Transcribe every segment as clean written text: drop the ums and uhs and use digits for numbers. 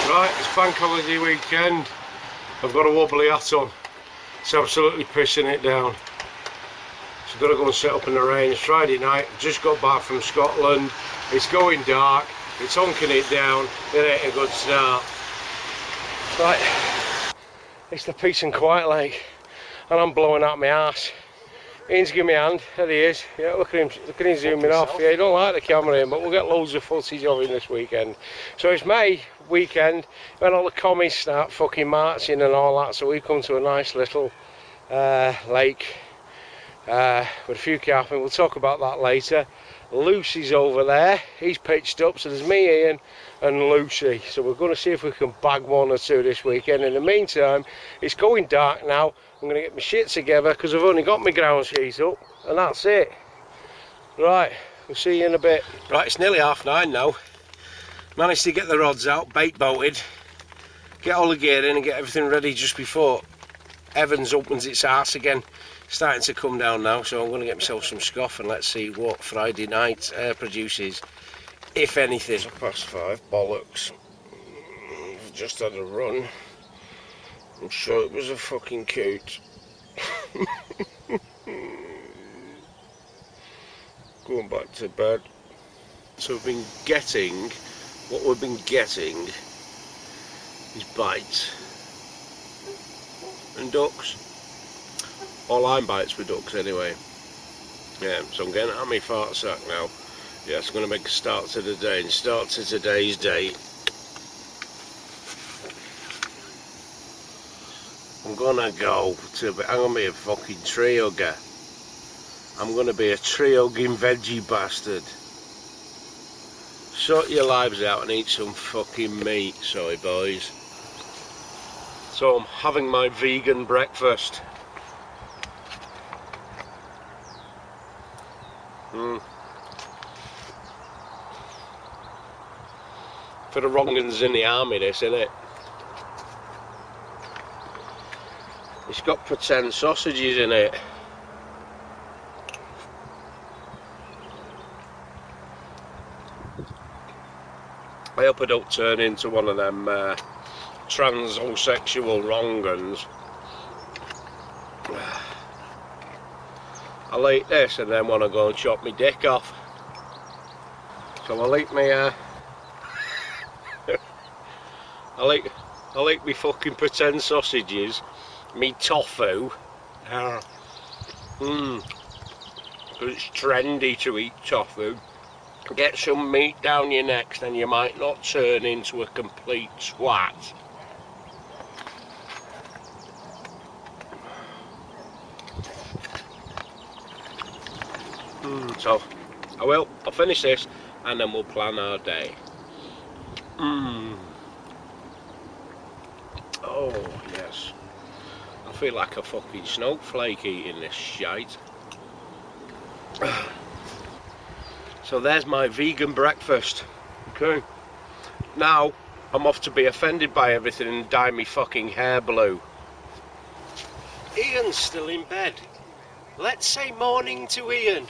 Right, it's bank holiday weekend. I've got a wobbly hat on. It's absolutely pissing it down. So I've got to go and set up in the rain. It's Friday night. I've just got back from Scotland. It's going dark. It's honking it down. It ain't a good start. Right, it's the peace and quiet lake, and I'm blowing out my arse. Ian's giving me a hand. There he is. Yeah, look at him zooming off. Yeah, he don't like the camera in, but we'll get loads of footage of him this weekend. So it's May weekend when all the commies start fucking marching and all that. So we come to a nice little lake with a few carping. We'll talk about that later. Lucy's over there. He's pitched up. So there's me, Ian, and Lucy. So we're going to see if we can bag one or two this weekend. In the meantime, it's going dark now. I'm going to get my shit together because I've only got my ground sheet up, and that's it. Right, we'll see you in a bit. Right, it's nearly 9:30 now. Managed to get the rods out, bait boated, get all the gear in and get everything ready just before Evans opens its arse again. Starting to come down now, so I'm going to get myself some scoff and let's see what Friday night produces, if anything. 5:30, bollocks. I've just had a run. I'm sure it was a fucking coot. Going back to bed. So we've been getting, what we've been getting is bites and ducks. Or line bites with ducks anyway. Yeah, so I'm getting out of my fart sack now. Yeah, it's going to make a start to the day and start to today's day. I'm gonna go to, I'm gonna be a fucking tree hugger. I'm gonna be a tree hugging veggie bastard. Sort your lives out and eat some fucking meat, sorry boys. So I'm having my vegan breakfast. For the wrong uns in the army, this, innit? It's got pretend sausages in it. I hope I don't turn into one of them transsexual wrong uns. I'll eat this and then want to go and chop my dick off. So I'll eat my I'll eat me fucking pretend sausages, me tofu. It's trendy to eat tofu. Get some meat down your neck, then you might not turn into a complete swat. So I'll finish this and then we'll plan our day. Oh yes, I feel like a fucking snowflake eating this shite. So there's my vegan breakfast. Okay, now I'm off to be offended by everything and dye me fucking hair blue. Ian's still in bed. Let's say morning to Ian.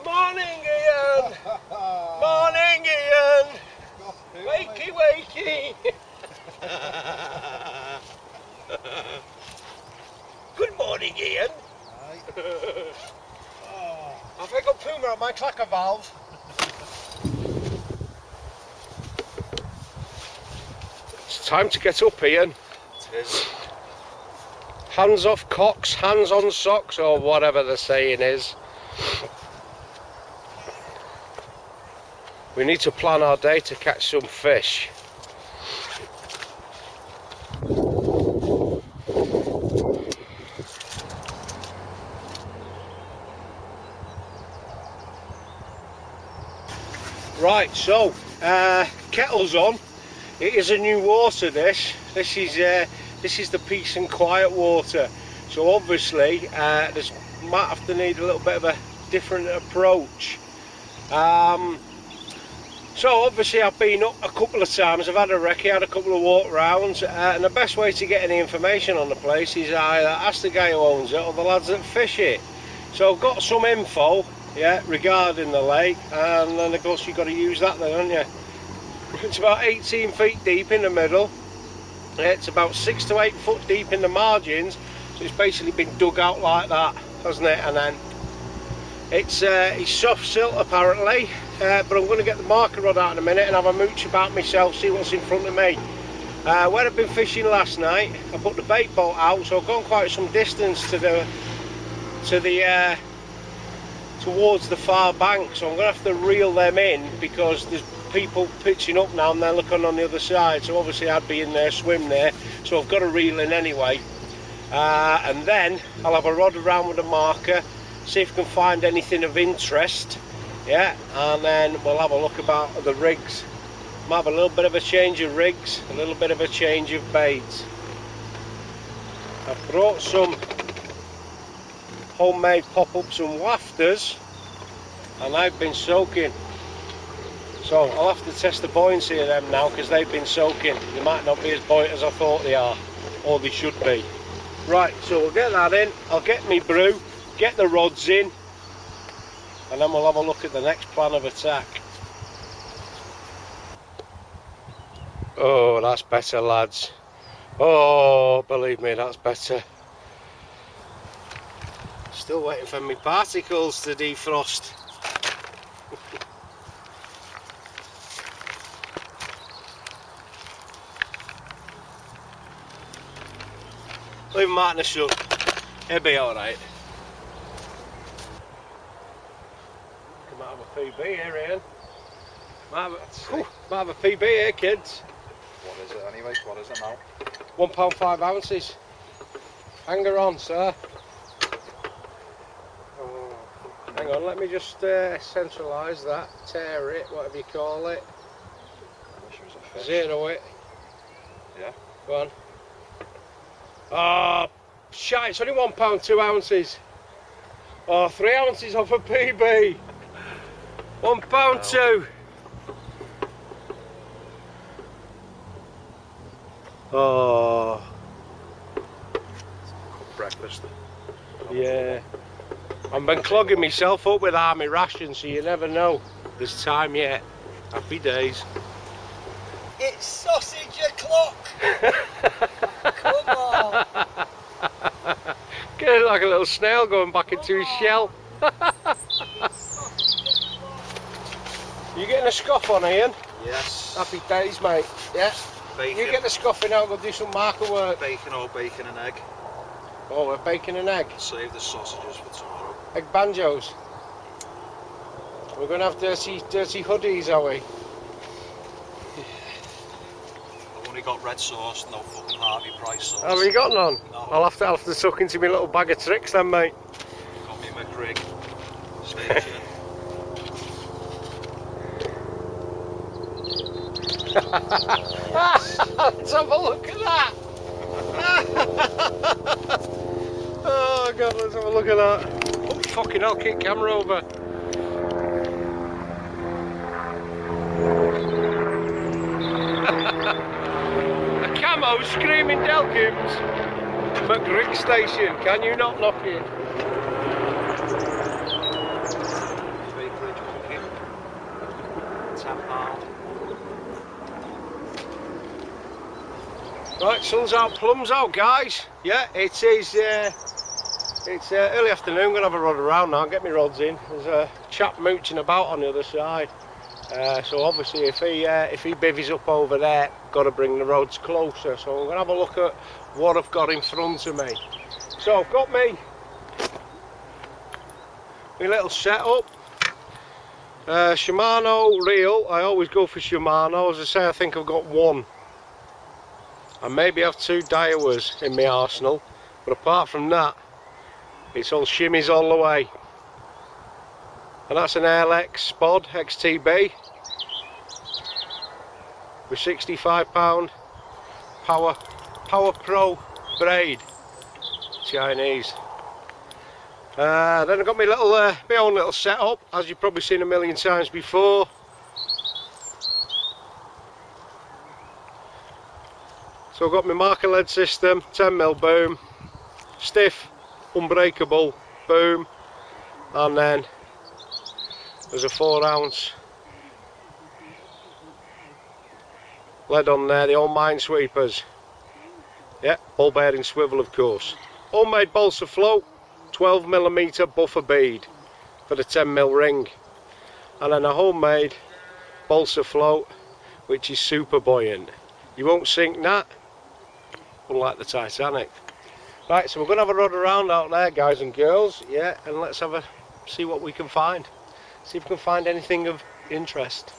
Morning, Ian! Morning, Ian! Wakey, wakey! Good morning, Ian! I've got Puma on my clacker valve. It's time to get up, Ian. It is. Hands off cocks, hands on socks, or whatever the saying is. We need to plan our day to catch some fish. Right, so kettle's on. It is a new water. This is the peace and quiet water. So obviously, this might have to need a little bit of a different approach. So obviously I've been up a couple of times, I've had a recce, had a couple of walk rounds, and the best way to get any information on the place is either ask the guy who owns it or the lads that fish it. So I've got some info yeah, regarding the lake, and then of course you've got to use that then, haven't you? It's about 18 feet deep in the middle. It's about 6 to 8 foot deep in the margins, so it's basically been dug out like that, hasn't it? And then it's soft silt apparently, but I'm going to get the marker rod out in a minute and have a mooch about myself, see what's in front of me. Where I've been fishing last night, I put the bait boat out, so I've gone quite some distance towards the far bank, so I'm going to have to reel them in because there's people pitching up now and they're looking on the other side, so obviously I'd be in there, swim there, so I've got to reel in anyway. And then I'll have a rod around with a marker, see if I can find anything of interest, yeah, and then we'll have a look about the rigs. Might have a little bit of a change of rigs, a little bit of a change of baits. I've brought some homemade pop-ups and wafters, and I've been soaking. So I'll have to test the buoyancy of them now because they've been soaking. They might not be as buoyant as I thought they are, or they should be. Right, so we'll get that in, I'll get me brew, get the rods in, and then we'll have a look at the next plan of attack. Oh, that's better, lads. Oh, believe me, that's better. Still waiting for my particles to defrost. Leave him out in the sun. He'll be alright. We might have a PB here, Ian. Might have a PB here, kids. What is it anyway? What is it now? £1 5 ounces. Hanger on, sir. Oh, hang on, let me just centralise that, tear it, whatever you call it. I wish it was a fish. Zero it. Yeah. Go on. Oh, shite, it's only £1 2 ounces. Oh, 3 ounces off a PB. £1 2. Oh. Cooked breakfast. Yeah. I've been clogging myself up with army rations, so you never know. There's time yet. Happy days. It's sausage o'clock! Come on! Get it like a little snail going back into his shell. You getting a scoff on, Ian? Yes. Happy days, mate. Yeah. Bacon. You get the scoffing out, we'll do some marker work. Bacon or bacon and egg. Oh, we're baking an egg. Save the sausages for tomorrow. Egg banjos. We're going to have dirty hoodies, are we? I've only got red sauce, no fucking Harvey Price sauce. Have you got none? No. I'll have to tuck into my little bag of tricks then, mate. Got me McRig. Station. Let's have a look at that. Oh god, let's have a look at that. Oh fucking hell, kick camera over. A camo screaming Delkins. McRig station, can you not knock it? Bakerage cooking. £10. Right, sun's out, plums out, guys. Yeah, it is. It's early afternoon. I'm gonna have a rod around now. Get my rods in. There's a chap mooching about on the other side. So obviously, if he bivvies up over there, got to bring the rods closer. So I'm gonna have a look at what I've got in front of me. So I've got my little setup. Shimano reel. I always go for Shimano. As I say, I think I've got one. I maybe have 2 Daiwas in my arsenal, but apart from that, it's all shimmies all the way. And that's an LX Spod XTB with 65 pound Power Pro braid, Chinese. Then I've got my little my own little setup, as you've probably seen a million times before. So I've got my marker lead system, 10mm boom, stiff, unbreakable boom, and then There's a 4-ounce lead on there, the old Minesweepers. Yeah, ball bearing swivel of course. Homemade balsa float, 12mm buffer bead for the 10mm ring. And then a homemade balsa float which is super buoyant. You won't sink that, unlike the Titanic. Right, so we're going to have a run around out there, guys and girls, yeah, and let's have a see what we can find. See if we can find anything of interest.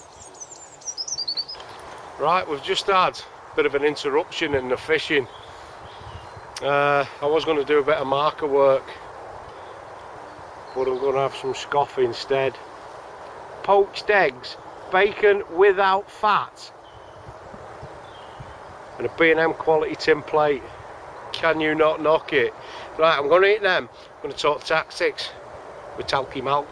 Right, we've just had a bit of an interruption in the fishing. I was going to do a bit of marker work, but I'm going to have some scoff instead. Poached eggs, bacon without fat, and a B&M quality tin plate. Can you not knock it? Right, I'm going to eat them. I'm going to talk tactics with Talky Malk.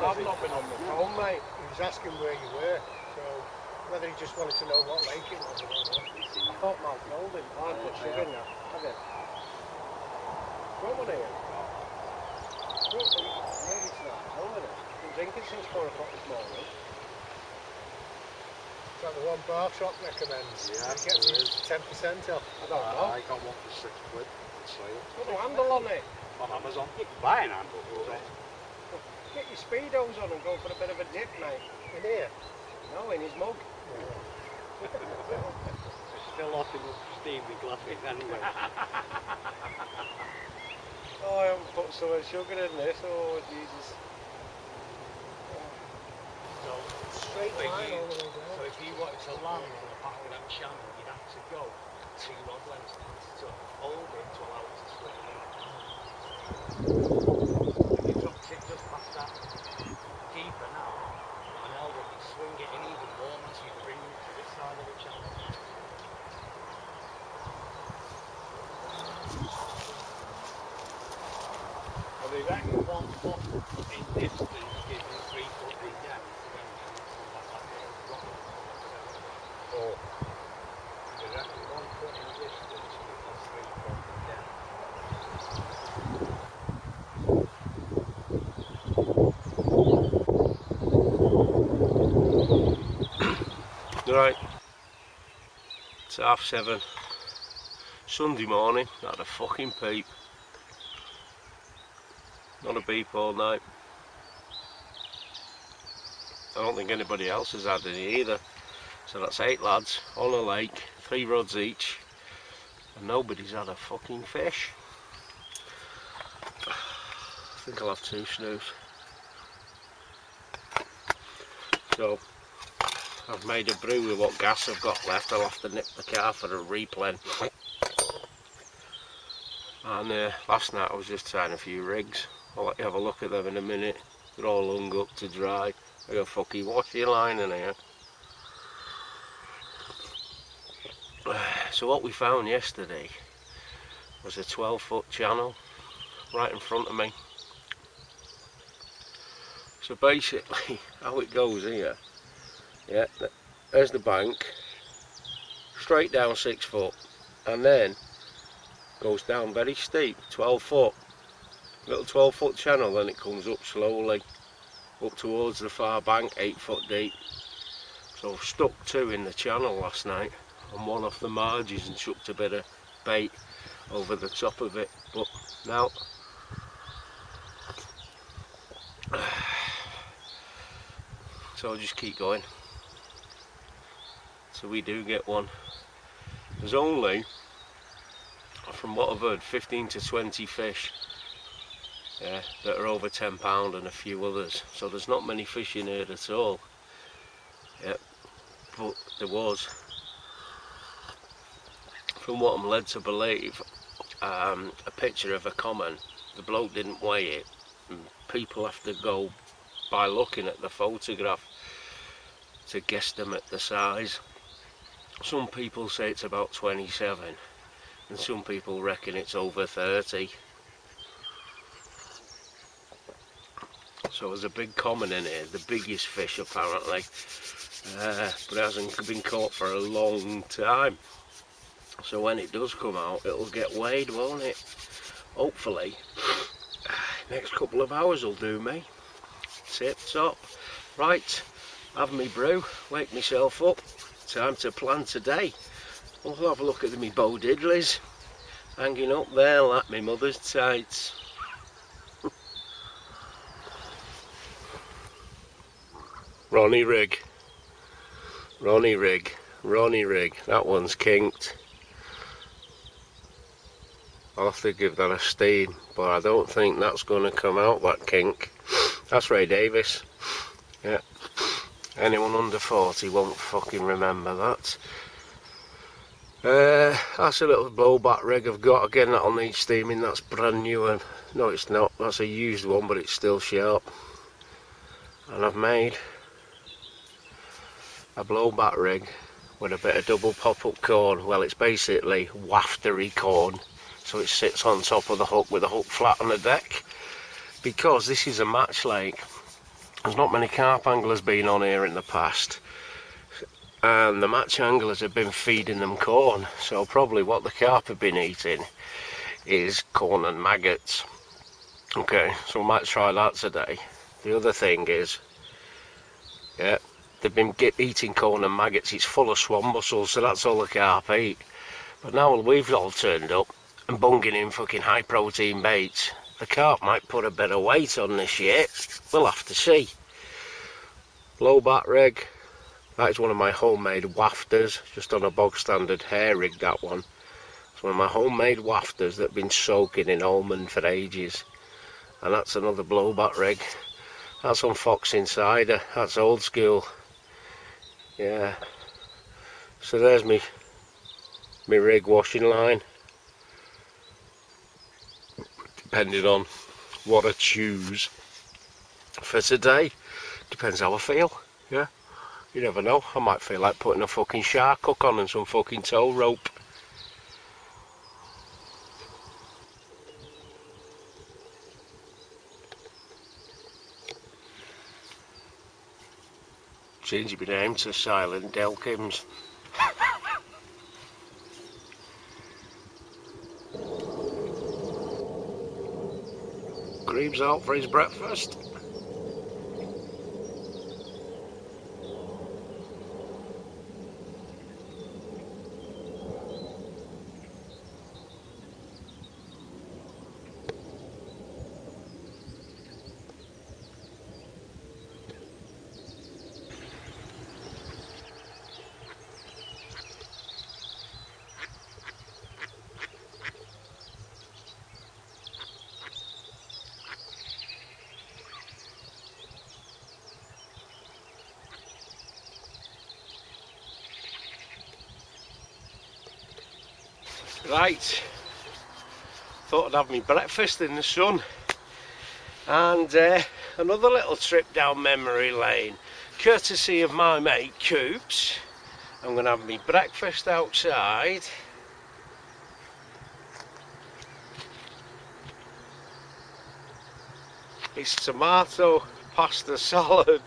I've not been on the phone, mate. He was asking where you were, so whether he just wanted to know what lake it was, I don't know. I thought Mark told him. I put sugar in that. Have you? What one here? Maybe it's not. No, it is. Been drinking since 4 o'clock this morning. Is that the one Bar Shop recommends? Yeah, it gets 10% off. I don't know. I got one for £6 on sale. It's got no handle on it. On Amazon. You can buy an handle for it. Get your speedos on and go for a bit of a dip, mate. In here? No, in his mug. Still off enough steam with glasses anyway. Oh, I haven't put so much sugar in this. Oh, Jesus. So, Straight line all the way down. So if you wanted to land on the back of that channel, you'd have to go 2 rod lengths to hold it to allow it to slip in. If you dropped it just past that keeper now, and held it, you'd swing it in even more once you bring it to this side of the channel. Well, they reckon 1 foot in distance gives you 3 foot in depth. Oh. They reckon 1 foot in distance gives you 3 foot in depth. Right, it's 7:30. Sunday morning, not a fucking peep. Not a beep all night. I don't think anybody else has had any either. So that's 8 lads on a lake, 3 rods each, and nobody's had a fucking fish. I think I'll have 2 snooze. So I've made a brew with what gas I've got left. I'll have to nip the car for a replen. And last night I was just trying a few rigs. I'll let you have a look at them in a minute. They're all hung up to dry. I got a fucking washy line in here. So what we found yesterday was a 12-foot channel right in front of me. So basically how it goes here, yeah, there's the bank, straight down 6 foot, and then goes down very steep, 12 foot, little 12-foot channel, then it comes up slowly up towards the far bank, 8 foot deep. So I've stuck 2 in the channel last night and 1 off the marges and chucked a bit of bait over the top of it, but now so I'll just keep going. So we do get one. There's only, from what I've heard, 15 to 20 fish that are over £10 and a few others. So there's not many fish in here at all. Yeah, but there was, from what I'm led to believe, a picture of a common the bloke didn't weigh it, and people have to go by looking at the photograph to guesstimate the size. Some people say it's about 27 and some people reckon it's over 30. So there's a big common in here, the biggest fish apparently, but it hasn't been caught for a long time. So when it does come out, it'll get weighed, won't it? Hopefully. Next couple of hours will do me. Tip top. Right, have me brew, wake myself up. Time to plan today. We'll have a look at me bow diddleys hanging up there like my mother's tights. Ronnie rig, Ronnie rig, Ronnie rig. That one's kinked. I'll have to give that a steam, but I don't think that's going to come out, that kink. That's Ray Davis. Yeah. Anyone under 40 won't fucking remember that. That's a little blowback rig I've got. Again, that'll need steaming. That's brand new. And no, it's not. That's a used one, but it's still sharp. And I've made a blowback rig with a bit of double pop-up corn. Well, it's basically waftery corn. So it sits on top of the hook with the hook flat on the deck. Because this is a match lake, there's not many carp anglers been on here in the past, and the match anglers have been feeding them corn, so probably what the carp have been eating is corn and maggots. Okay, so we might try that today. The other thing is, yeah, they've been eating corn and maggots. It's full of swan mussels, so that's all the carp eat. But now we've all turned up and bunging in fucking high protein baits, the carp might put a bit of weight on this year. We'll have to see. Blowback rig. That is one of my homemade wafters, just on a bog standard hair rig, that one. It's one of my homemade wafters that have been soaking in almond for ages. And that's another blowback rig. That's on Fox Insider. That's old school. Yeah. So there's me rig washing line. Depending on what I choose for today. Depends how I feel, yeah. You never know, I might feel like putting a fucking shark hook on and some fucking tow rope. Changing my name to Silent Delkins. Greaves out for his breakfast. Right, thought I'd have my breakfast in the sun, and another little trip down memory lane, courtesy of my mate Coops. I'm going to have my breakfast outside. It's tomato pasta salad,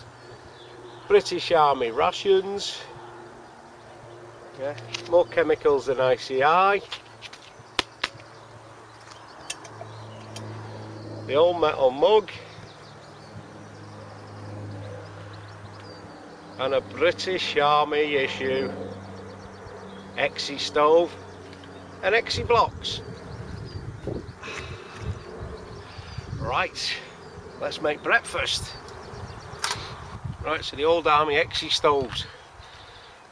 British Army rations, yeah, more chemicals than ICI. The old metal mug and a British Army issue Exy stove and Exy blocks. Right, let's make breakfast. Right, so the old Army Exy stoves.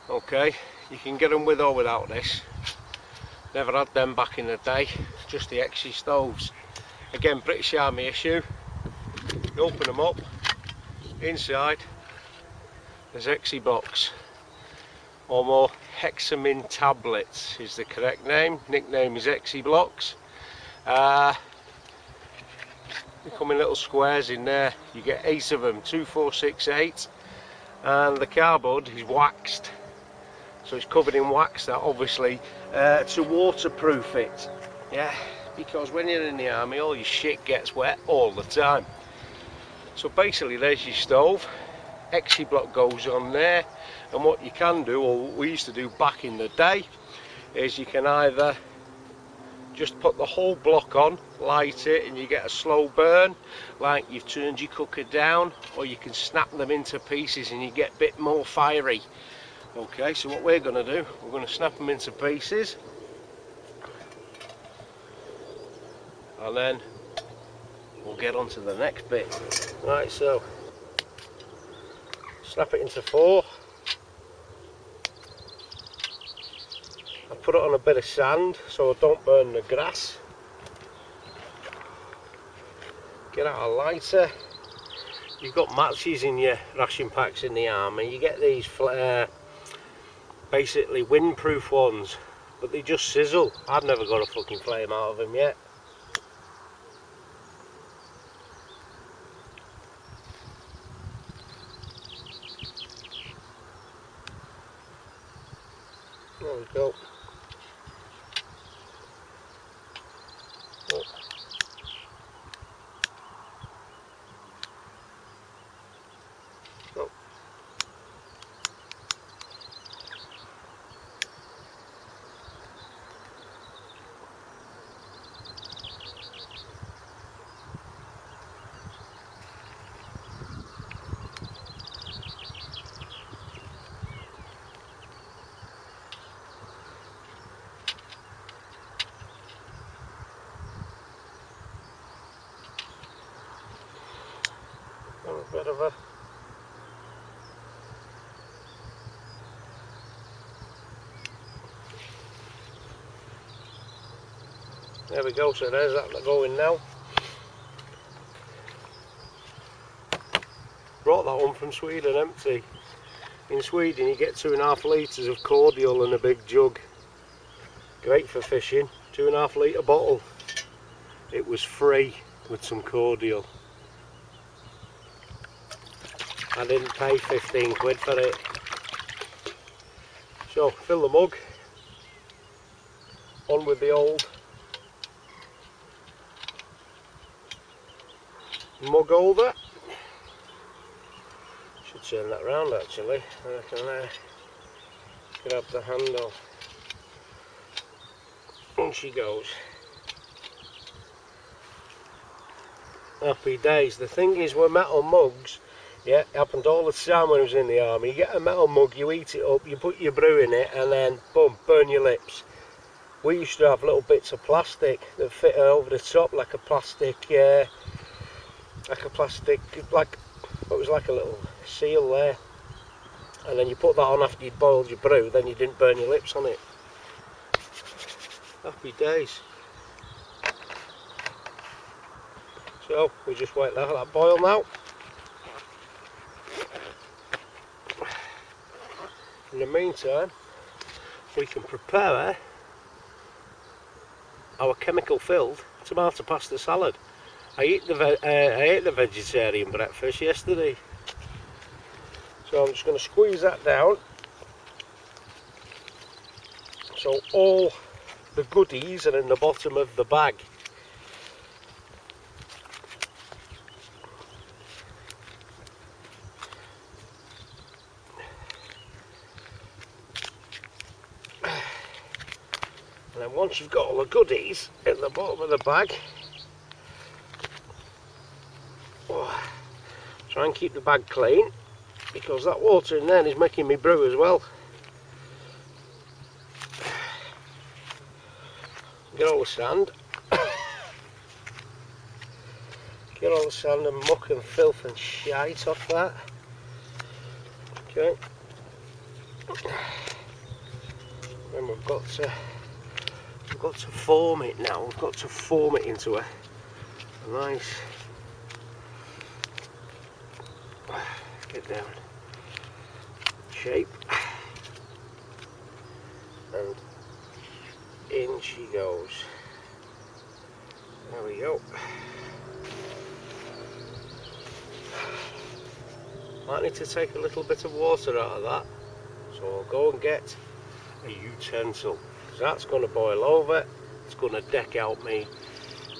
Okay, you can get them with or without this. Never had them back in the day, just the Exy stoves. Again, British Army issue. You open them up, inside there's Exy box, or more hexamine tablets is the correct name. Nickname is Exy blocks. They come in little squares in there. You get 8 of them, 2, 4, 6, 8, and the cardboard is waxed, so it's covered in wax, that obviously to waterproof it, yeah, because when you're in the army all your shit gets wet all the time. So basically there's your stove, exit block goes on there, and what you can do, or what we used to do back in the day, is you can either just put the whole block on, light it, and you get a slow burn like you've turned your cooker down, or you can snap them into pieces and you get a bit more fiery. Okay, so what we're going to do, we're going to snap them into pieces, and then we'll get on to the next bit. Right, so snap it into 4. I put it on a bit of sand so I don't burn the grass. Get out a lighter. You've got matches in your ration packs in the army. You get these basically windproof ones, but they just sizzle. I've never got a fucking flame out of them yet. There we go. Oh. Oh. A bit of a there we go, so there's that going now. Brought that one from Sweden empty. In Sweden you get 2.5 litres of cordial in a big jug. Great for fishing, 2.5 litre bottle. It was free with some cordial. I didn't pay 15 quid for it. So fill the mug, on with the old mug holder. Should turn that round actually. I can grab the handle. On she goes. Happy days. The thing is with metal mugs, yeah, it happened all the time when I was in the army. You get a metal mug, you eat it up, you put your brew in it, and then boom, burn your lips. We used to have little bits of plastic that fit over the top, like a plastic, it was like a little seal there. And then you put that on after you'd boiled your brew, then you didn't burn your lips on it. Happy days. So we just wait let that boil now. In the meantime, we can prepare our chemical filled tomato pasta salad. I ate the vegetarian breakfast yesterday, so I'm just going to squeeze that down so all the goodies are in the bottom of the bag. And then once you've got all the goodies in the bottom of the bag, try and keep the bag clean, because that water in there is making me brew as well. Get all the sand. Get all the sand and muck and filth and shite off that. Okay. Then we've got to form it now. We've got to form it into a nice, get down, shape, and in she goes. There we go. Might need to take a little bit of water out of that. So I'll go and get a utensil, because that's going to boil over. It's going to deck out me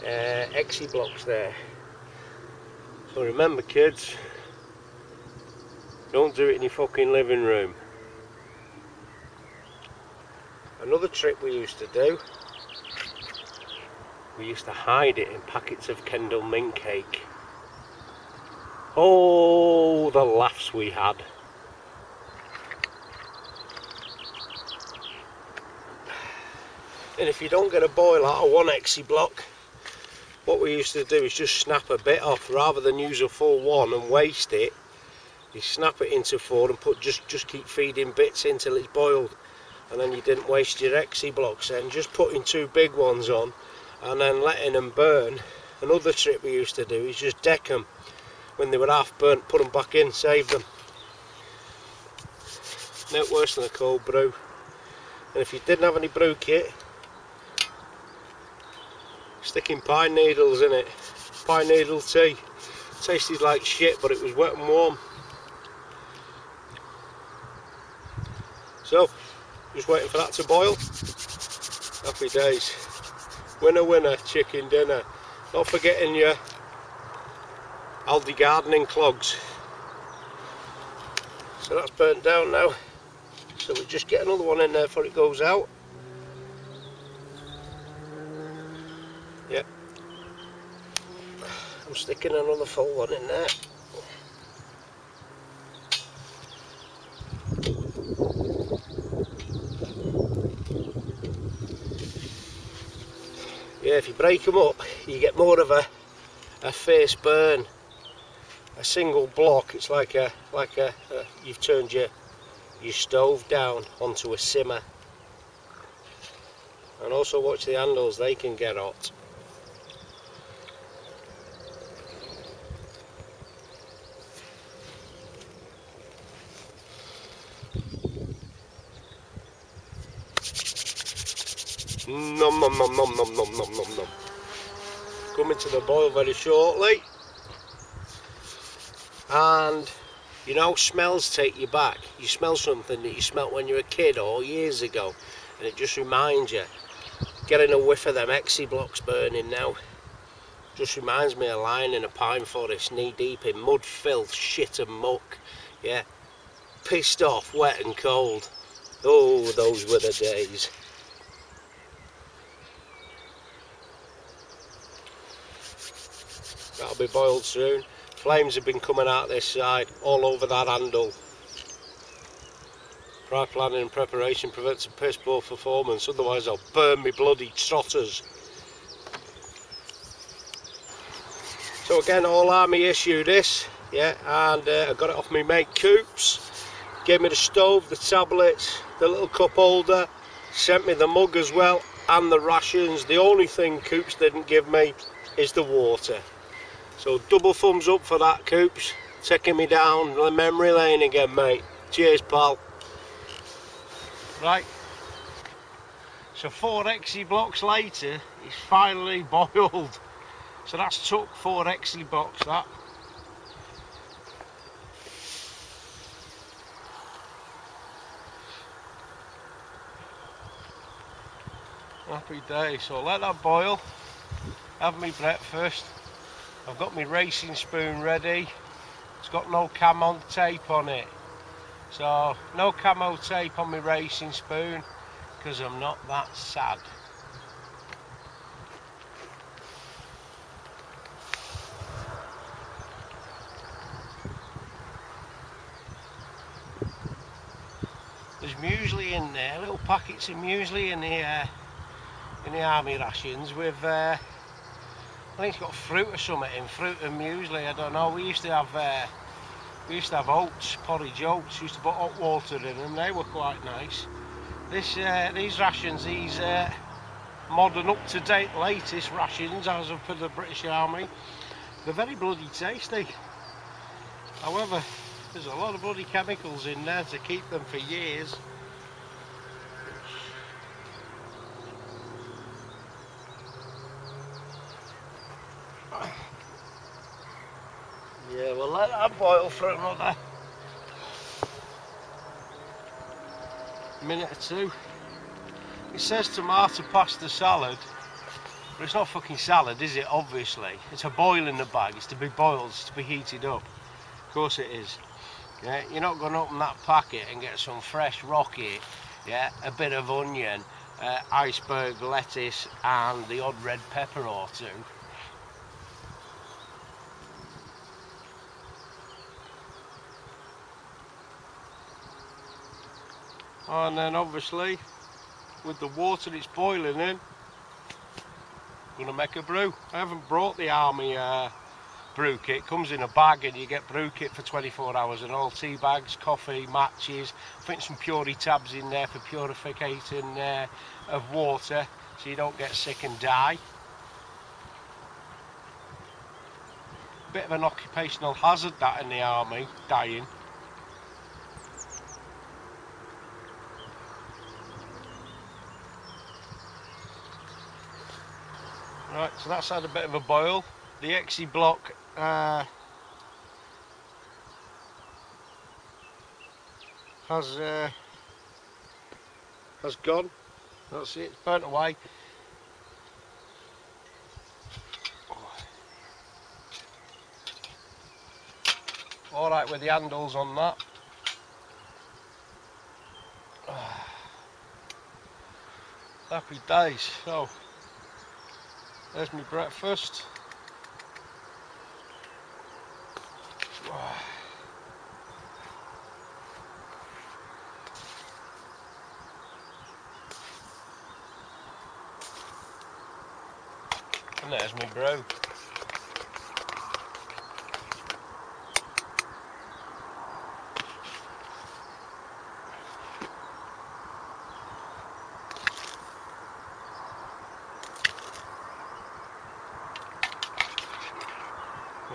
exy blocks there. So remember kids, don't do it in your fucking living room. Another trick we used to do, we used to hide it in packets of Kendal mint cake. Oh, the laughs we had. And if you don't get a boil out of one exy block, what we used to do is just snap a bit off rather than use a full one and waste it. You snap it into 4 and just keep feeding bits in till it's boiled, and then you didn't waste your exy blocks. And just putting 2 big ones on and then letting them burn. Another trick we used to do is just deck them when they were half burnt, put them back in, save them. No worse than a cold brew. And if you didn't have any brew kit, sticking pine needles in it. Pine needle tea. Tasted like shit, but it was wet and warm. So, just waiting for that to boil. Happy days. Winner winner, chicken dinner. Not forgetting your Aldi gardening clogs. So that's burnt down now. So we just get another one in there before it goes out. Yep. I'm sticking another full one in there. Yeah, if you break them up, you get more of a fierce burn. A single block, it's like you've turned your stove down onto a simmer. And also watch the handles, they can get hot. Nom nom nom nom nom nom nom nom nom. Coming to the boil very shortly. And you know, smells take you back. You smell something that you smelt when you were a kid or years ago, and it just reminds you. Getting a whiff of them exy blocks burning now just reminds me of lying in a pine forest knee deep in mud, filth, shit and muck. Yeah, pissed off, wet and cold. Oh, those were the days. That'll be boiled soon. Flames have been coming out this side, all over that handle. Prior planning and preparation prevents a piss poor performance, otherwise I'll burn me bloody trotters. So again, All Army issue this, yeah, and I got it off my mate Coops. Gave me the stove, the tablets, the little cup holder, sent me the mug as well, and the rations. The only thing Coops didn't give me is the water. So double thumbs up for that, Coops. Taking me down the memory lane again, mate. Cheers, pal. Right. So 4 exy blocks later, it's finally boiled. So that's took 4 exy blocks, that. Happy day. So let that boil. Have me breakfast. I've got my racing spoon ready. It's got no camo tape on it. So no camo tape on my racing spoon because I'm not that sad. There's muesli in there, little packets of muesli in the army rations with I think it's got fruit or something in, fruit and muesli, I don't know. We used to have oats, porridge oats, used to put hot water in them, they were quite nice. These rations, these modern up-to-date latest rations as of for the British Army, they're very bloody tasty. However, there's a lot of bloody chemicals in there to keep them for years. Yeah, we'll let that boil for another minute or two. It says tomato pasta salad, but it's not fucking salad, is it? Obviously. It's a boil in the bag. It's to be boiled, it's to be heated up. Of course it is. Yeah, you're not going to open that packet and get some fresh rocket, yeah, a bit of onion, iceberg lettuce and the odd red pepper or two. And then obviously with the water it's boiling in, I'm going to make a brew. I haven't brought the army brew kit. It comes in a bag and you get brew kit for 24 hours and all tea bags, coffee, matches. I think some purity tabs in there for purificating of water so you don't get sick and die. Bit of an occupational hazard that in the army, dying. Right, so that's had a bit of a boil. The Exy block has gone. That's it, it's burnt away. Alright with the handles on that. Happy days. So there's my breakfast. And there's my brew.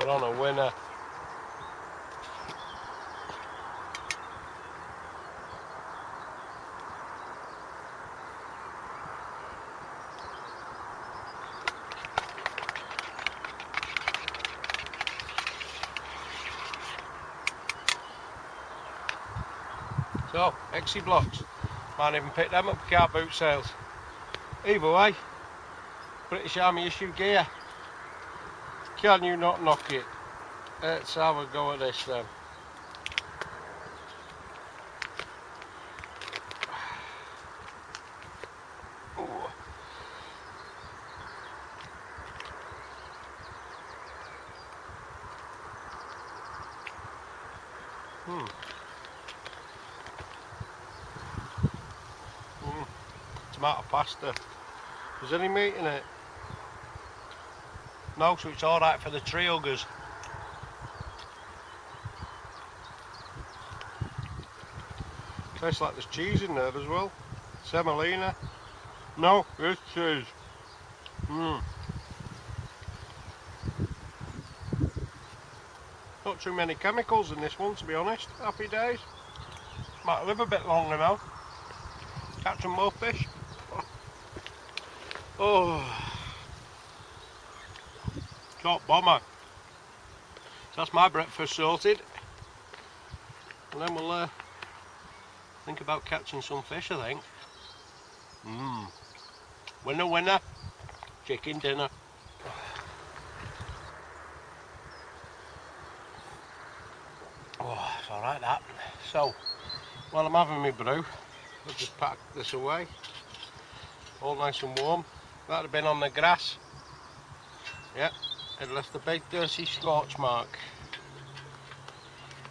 We're on a winner. So, Exy blocks. Might even pick them up for car boot sales. Either way, British Army issue gear. Can you not knock it? Let's have a go at this then. Tomato pasta. Is there any meat in it? No, so it's alright for the tree huggers. Tastes like there's cheese in there as well. Semolina. No, it's cheese. Not too many chemicals in this one, to be honest. Happy days. Might live a bit longer now. Catch some more fish. Oh, top bomber. So that's my breakfast sorted. And then we'll think about catching some fish, I think. Winner, winner. Chicken dinner. Oh, it's alright that. So, while I'm having my brew, I'll just pack this away. All nice and warm. That'd have been on the grass. Yep, it left a big dirty scorch mark.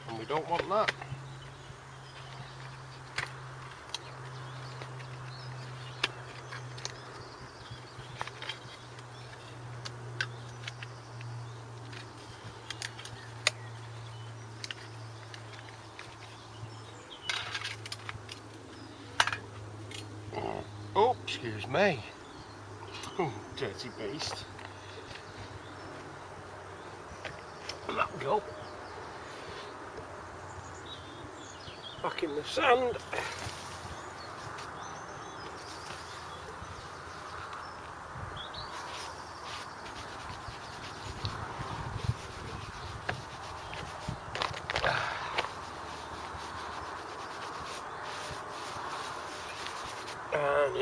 And we don't want that. Oh, excuse me. Oh, dirty beast. And that we go. Back in the sand.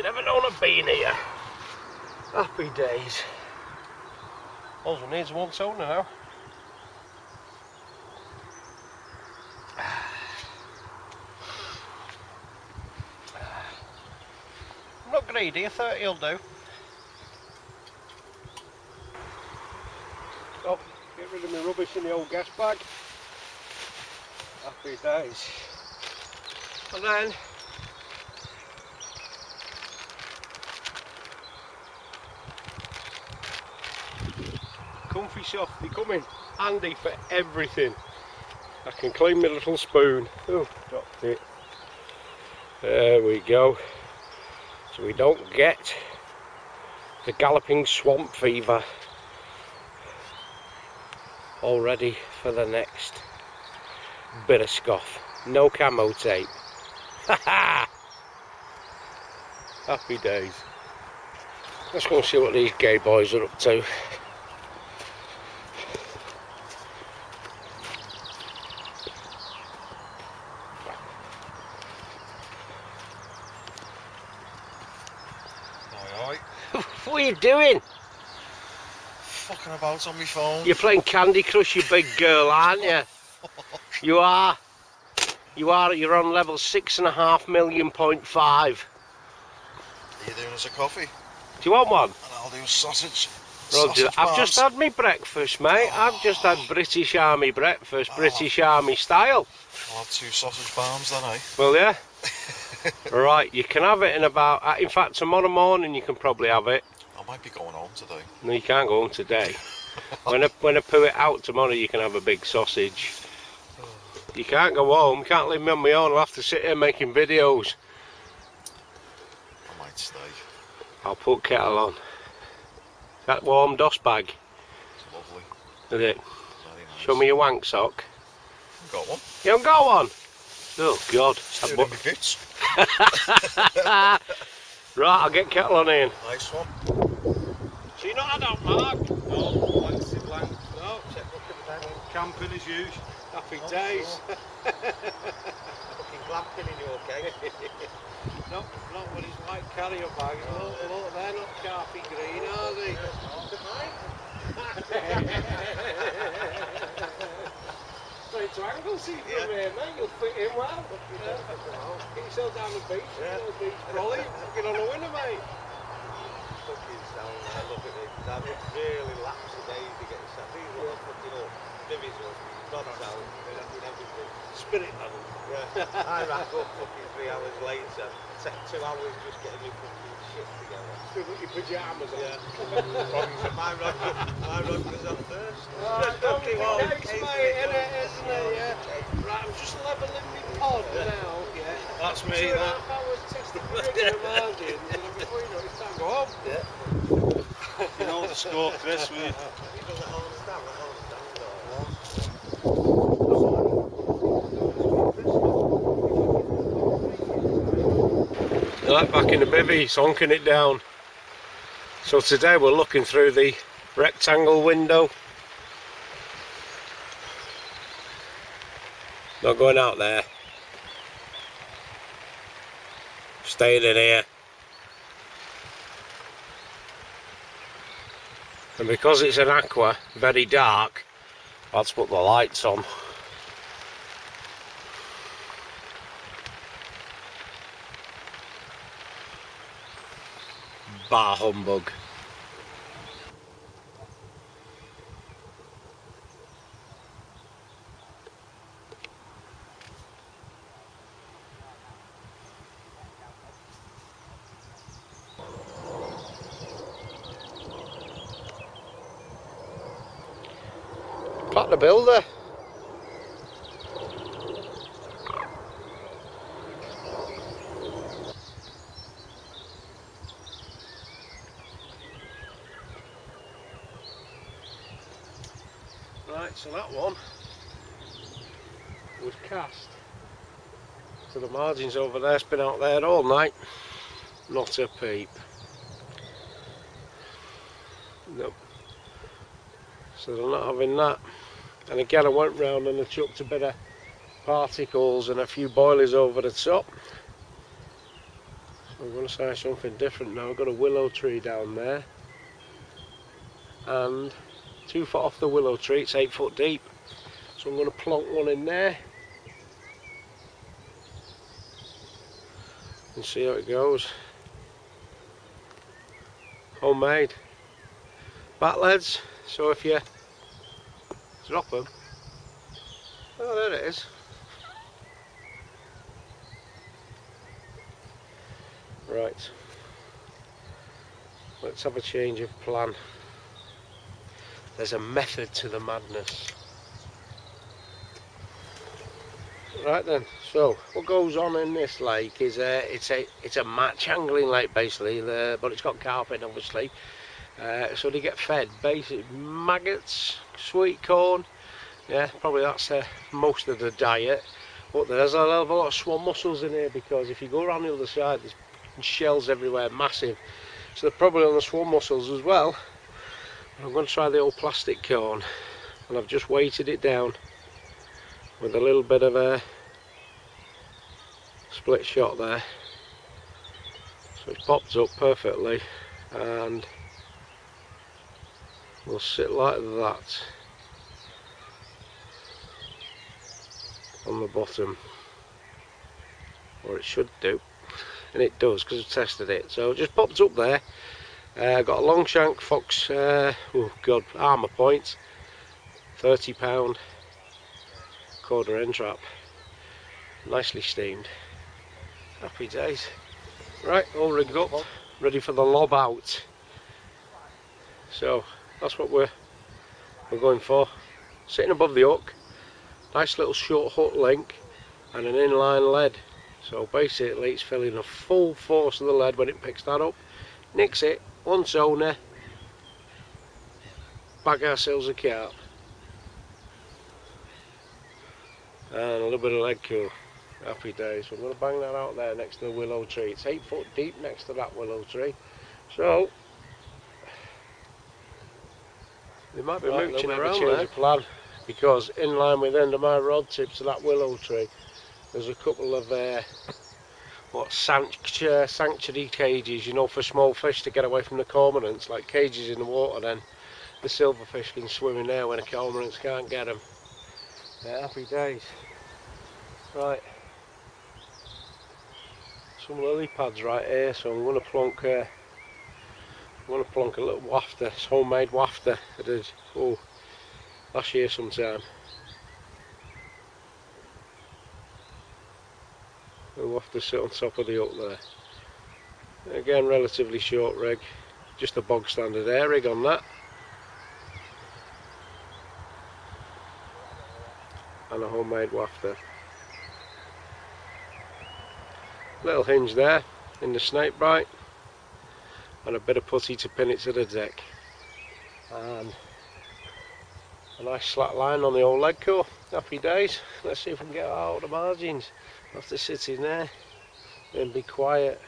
never known I've been here. Happy days. All we need is one toner now. I'm not greedy, a 30 will do. Oh, get rid of my rubbish in the old gas bag. Happy days. And then comfy soft, they come in handy for everything. I can clean my little spoon. Oh, dropped it. There we go. So we don't get the galloping swamp fever. All ready for the next bit of scoff. No camo tape. Haha! Happy days. Let's go and see what these gay boys are up to. What are you doing? Fucking about on my phone. You're playing Candy Crush, you big girl, aren't you? You are. You're on level 6.5 million.5. Are you doing us a coffee? Do you want one? And I'll do a sausage. Roger. Sausage I've just bars. had my breakfast, mate. I've just had British Army breakfast, British Army style. I'll have 2 sausage bombs then, eh? Well, yeah. Right, you can have it in about. In fact, tomorrow morning you can probably have it. I might be going home today. No, you can't go home today. When I put it out tomorrow, you can have a big sausage. You can't go home. You can't leave me on my own. I'll have to sit here making videos. I might stay. I'll put kettle on. That warm dust bag. It's lovely. Is it? Very nice. Show me your wank sock. Got one. You haven't got one? Oh God. Doing my bits. Right, I'll get kettle on in. Nice one. So you're not had out, Mark? No, blank's in blank. No. Check, look at the bed. Camping as usual. Happy Oh, days. Fucking glamping in your cake. not with his white carrier bags. Look, they're not Carpy green, are they? Trying to angle seat from here, mate. You'll fit in well. Get yourself down the beach. Yeah. Beach brolly. Get on a winner, mate. Fucking sound, I look at it. That really laps a day to get set. These little fucking up, divvies up, God's out, and everything. Spirit level. Yeah. I rack up fucking 3 hours later. Take 2 hours just getting my fucking shit together. Still got your pyjamas on. Yeah. my rod was on first. Don't be cakes, mate, isn't it? Yeah. Right, I'm just levelling my pod now. Yeah. That's 2.5 me, that. hours testing the rigor margins, and then before you know it, it's time to go home. Yeah. You know the score, Chris, will you? You don't understand, I understand. Right, back in the bivvy, honking it down. So today we're looking through the rectangle window. Not going out there. Staying in here. And because it's an aqua, very dark, let's put the lights on. Bar humbug. Pat the builder. Right, so that one was cast. So the margins over there, it's been out there all night. Not a peep. Nope. So they're not having that. And again, I went round and I chucked a bit of particles and a few boilies over the top. I'm going to try something different now. I've got a willow tree down there, and 2 foot off the willow tree, it's 8 foot deep. So I'm going to plonk one in there and see how it goes. Homemade bat leads, so if you drop them, oh, there it is. Right, let's have a change of plan. There's a method to the madness. Right then, so what goes on in this lake is it's a match angling lake basically, but it's got carp in obviously. So they get fed basic maggots, sweet corn. Yeah, probably that's most of the diet. But there's a lot of swamp mussels in here, because if you go around the other side, there's shells everywhere, massive. So they're probably on the swamp mussels as well. I'm going to try the old plastic corn, and I've just weighted it down with a little bit of a split shot there. So it's popped up perfectly, and will sit like that on the bottom, or it should do, and it does because I've tested it. So it just popped up there. Got a long shank fox, oh god, armour point, £30 quarter end trap, nicely steamed. Happy days. Right, all rigged up, ready for the lob out. So that's what we're going for. Sitting above the hook, nice little short hook link and an inline lead. So basically it's feeling the full force of the lead when it picks that up, nicks it, once owner, bag ourselves a carp. And a little bit of lead cool. Happy days. So I'm going to bang that out there next to the willow tree. It's 8 foot deep next to that willow tree. So they might be mooching around there. Change of plan, because in line with the end of my rod tip to that willow tree, there's a couple of sanctuary cages, you know, for small fish to get away from the cormorants, like cages in the water. Then the silverfish can swim in there when the cormorants can't get them. Yeah, happy days. Right, some lily pads right here, so I'm going to plonk a little wafter. It's homemade wafter I did last year sometime. The wafter sit on top of the hook there. Again, relatively short rig, just a bog standard air rig on that, and a homemade wafter. Little hinge there in the snake bite, and a bit of putty to pin it to the deck, and a nice slack line on the old leg core. Happy days. Let's see if we can get out of the margins. I'll have to sit in there and be quiet.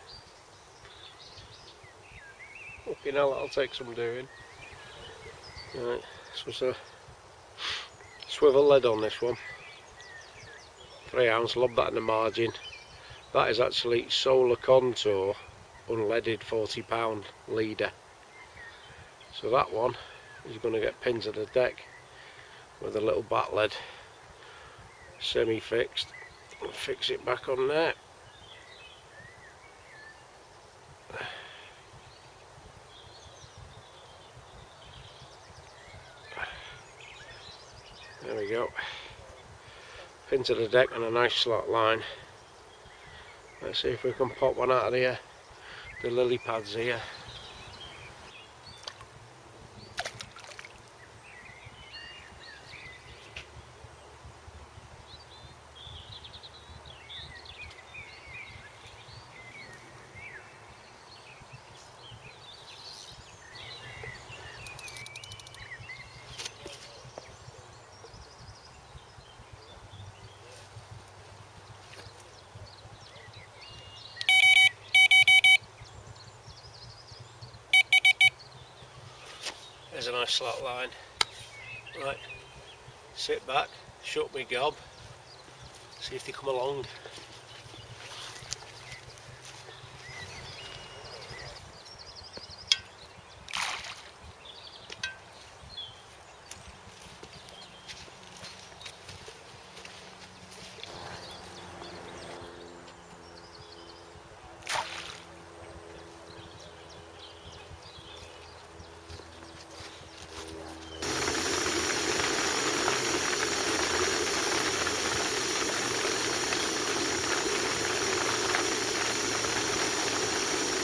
Fucking hell, that'll take some doing. Right, so it's a swivel lead on this one, 3 ounce, lob that in the margin. That is actually Solar Contour unleaded £40 leader. So that one is going to get pinned to the deck with a little bat lead, semi-fixed. I'll fix it back on there. There we go. Pin to the deck and a nice slot line. Let's see if we can pop one out of the lily pads here. There's a nice slot line. Right, sit back, shut my gob, see if they come along.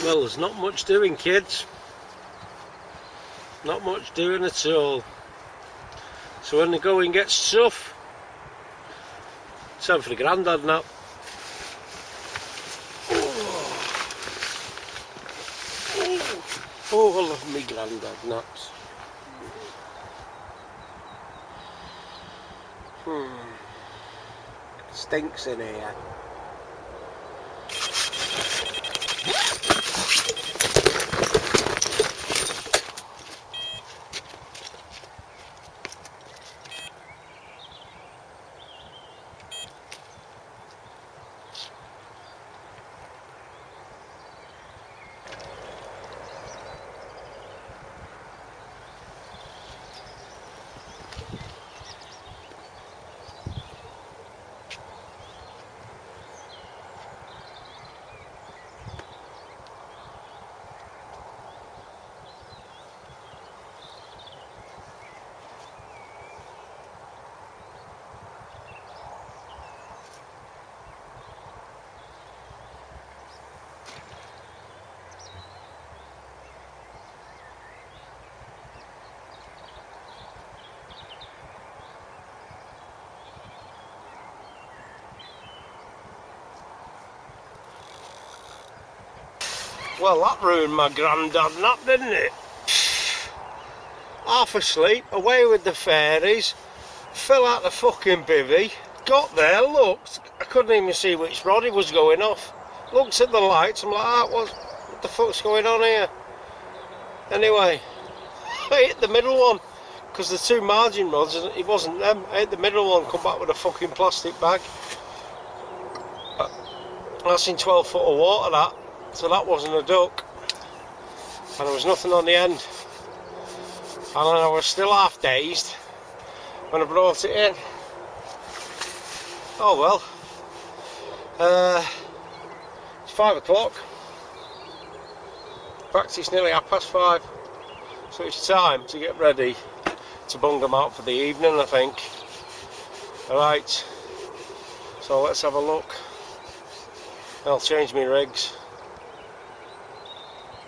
Well, there's not much doing, kids. Not much doing at all. So when the going gets tough, it's time for the grandad nap. Oh, I love me grandad naps. Stinks in here. Well, that ruined my grandad nap, didn't it? Half asleep, away with the fairies, fell out the fucking bivvy, got there, looked, I couldn't even see which rod it was going off. Looked at the lights, I'm like, what the fuck's going on here? Anyway, I hit the middle one, because the two margin rods, it wasn't them. I hit the middle one, come back with a fucking plastic bag. That's in 12 foot of water, that. So that wasn't a duck, and there was nothing on the end, and I was still half dazed when I brought it in. Oh well, it's 5 o'clock, in fact it's nearly 5:30, so it's time to get ready to bung them out for the evening, I think. Alright, so let's have a look. I'll change my rigs,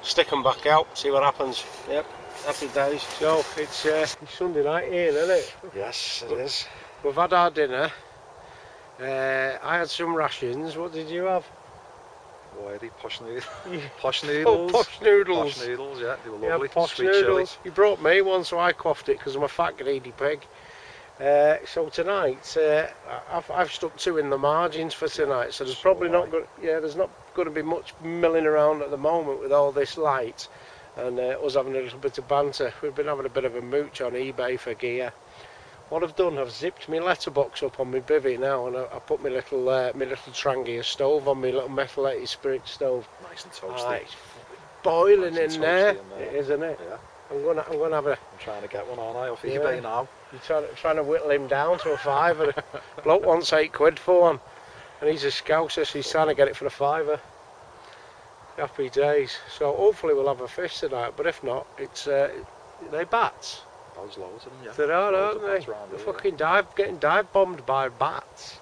stick them back out, see what happens. Yep, happy days. So it's Sunday night here, isn't it? Yes, it is. We've had our dinner. I had some rations. What did you have? Whitey, posh noodles. Yeah. Posh noodles. Oh, posh noodles. Posh noodles, yeah, they were Yeah, lovely. posh Sweet noodles. chilli. You brought me one, so I quaffed it because I'm a fat greedy pig. So tonight, I've stuck 2 in the margins for tonight. So there's probably not going. Yeah, there's not going to be much milling around at the moment with all this light, and us having a little bit of banter. We've been having a bit of a mooch on eBay for gear. What I've done, I've zipped my letterbox up on my bivvy now, and I put my little Trangia stove on, my little methylated spirit stove. Nice and toasty. It's boiling Nice and in there. toasty in there. It is, isn't it? Yeah. I'm gonna have a. I'm trying to get one, aren't I, off Yeah. eBay now. You're trying to whittle him down to a £5. Bloke wants £8 for one, and he's a scouser, so he's trying to get it for a £5. Happy days. So hopefully we'll have a fish tonight, but if not, it's they bats. There's loads of them, yeah. There are, Loads aren't of they? bats round They're here. fucking getting dive bombed by bats.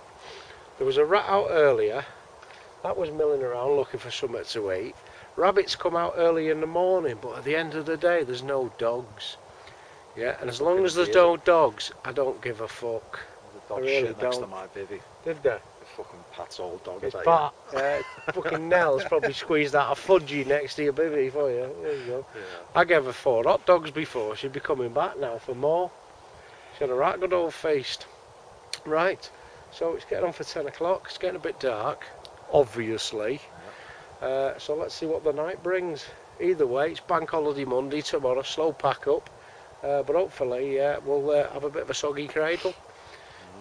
There was a rat out earlier. That was milling around looking for something to eat. Rabbits come out early in the morning, but at the end of the day, there's no dogs. Yeah, and as long as there's no dogs, I don't give a fuck. There's a dog I really shit next to don't. my bivvy. Did they? The fucking Pat's old dog. It's I bet Pat. Fucking Nell's probably squeezed out a fudgy next to your bivvy for you. There you go. Yeah. I gave her 4 hot dogs before. She'd be coming back now for more. She had a right good old feast. Right, so it's getting on for 10 o'clock. It's getting a bit dark, obviously. So let's see what the night brings. Either way, it's Bank Holiday Monday tomorrow. Slow pack up. But hopefully we'll have a bit of a soggy cradle.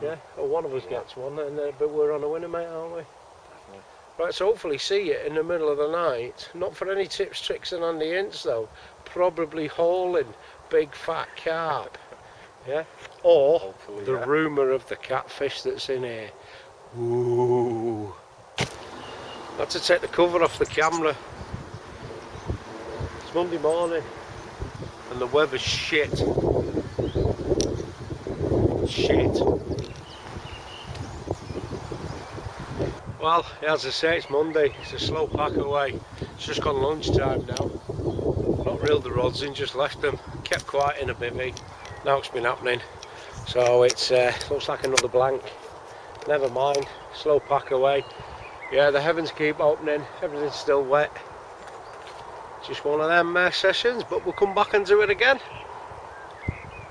Yeah, or one of us gets one, and but we're on a winner, mate, aren't we? Definitely. Right, so hopefully see you in the middle of the night. Not for any tips, tricks and handy hints though. Probably hauling big fat carp. Yeah? Or Hopefully, the yeah. rumour of the catfish that's in here. Ooh. Had to take the cover off the camera. It's Monday morning and the weather's shit. Shit. Well, as I say, it's Monday. It's a slow pack away. It's just gone lunchtime now. Not reeled the rods in, just left them. Kept quiet in a bivvy. Now it's been happening. So it's looks like another blank. Never mind. Slow pack away. Yeah, the heavens keep opening. Everything's still wet. Just one of them sessions, but we'll come back and do it again.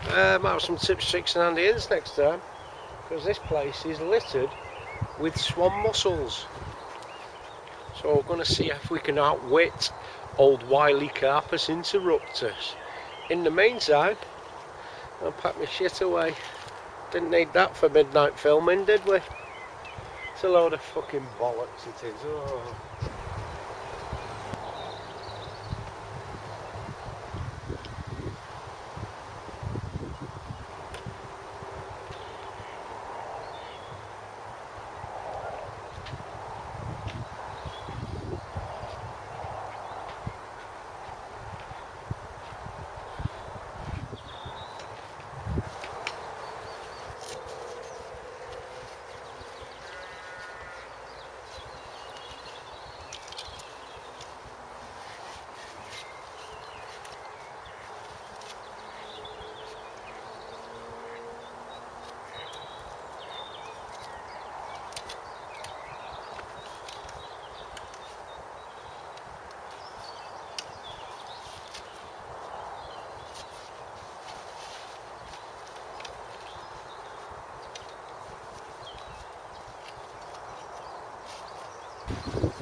Might have some tips, tricks and handy ins next time, because this place is littered with swan mussels. So we're going to see if we can outwit old wily Carpus interruptus. In the meantime, I'll pack my shit away. Didn't need that for midnight filming, did we? It's a load of fucking bollocks it is. Oh.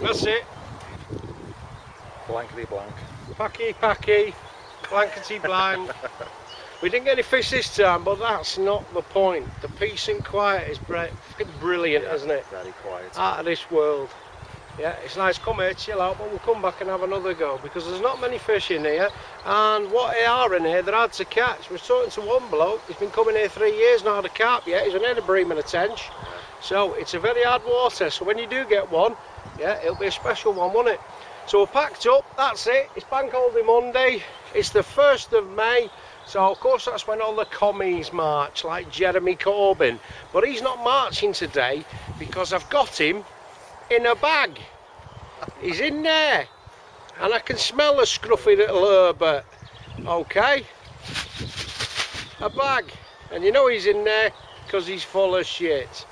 That's it. Blankety blank. Packy packy, blankety blank. We didn't get any fish this time, but that's not the point. The peace and quiet is brilliant, Yeah, isn't it? Very quiet. Out of this world. Yeah, it's nice. Come here, chill out, but we'll come back and have another go, because there's not many fish in here, and what they are in here, they're hard to catch. We're talking to one bloke, he's been coming here 3 years, not had a carp yet. He's only had a bream and a tench. So it's a very hard water, so when you do get one, yeah, it'll be a special one, won't it? So we're packed up, that's it. It's Bank Holiday Monday. It's the 1st of May. So of course that's when all the commies march, like Jeremy Corbyn. But he's not marching today because I've got him in a bag. He's in there. And I can smell the scruffy little Herbert. Okay. A bag. And you know he's in there because he's full of shit.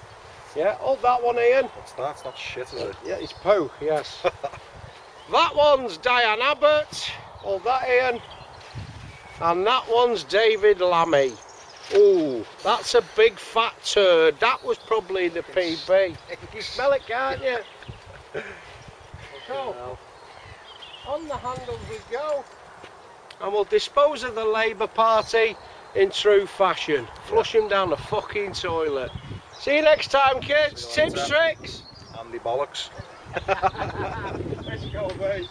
Yeah, hold that one, Ian. What's that? It's not shit, is it? Yeah, it's poo, yes. That one's Diane Abbott. Hold that, Ian. And that one's David Lammy. Ooh, that's a big fat turd. That was probably the PB. You can smell it, can't you? So, on the handles we go. And we'll dispose of the Labour Party in true fashion. Flush him down the fucking toilet. See you next time, kids. See you later. Tips, tricks. Andy bollocks. Let's go, mate.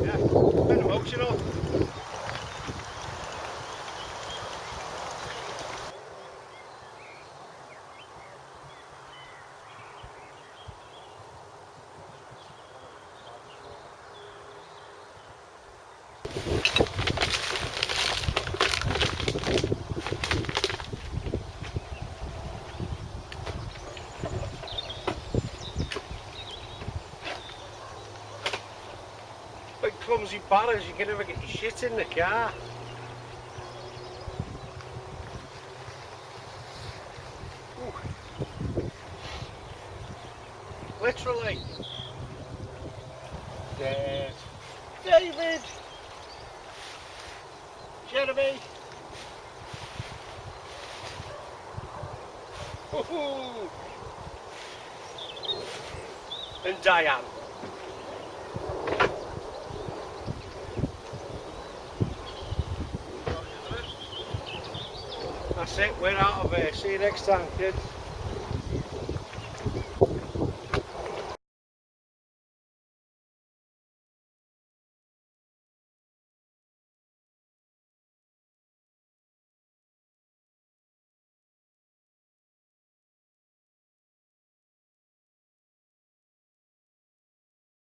Yeah, bit emotional. Big clumsy barrows, you can never get your shit in the car. Ooh. Literally. Dead. David! Jeremy! Woohoo! And Diane. That's it, we're out of here. See you next time, kids.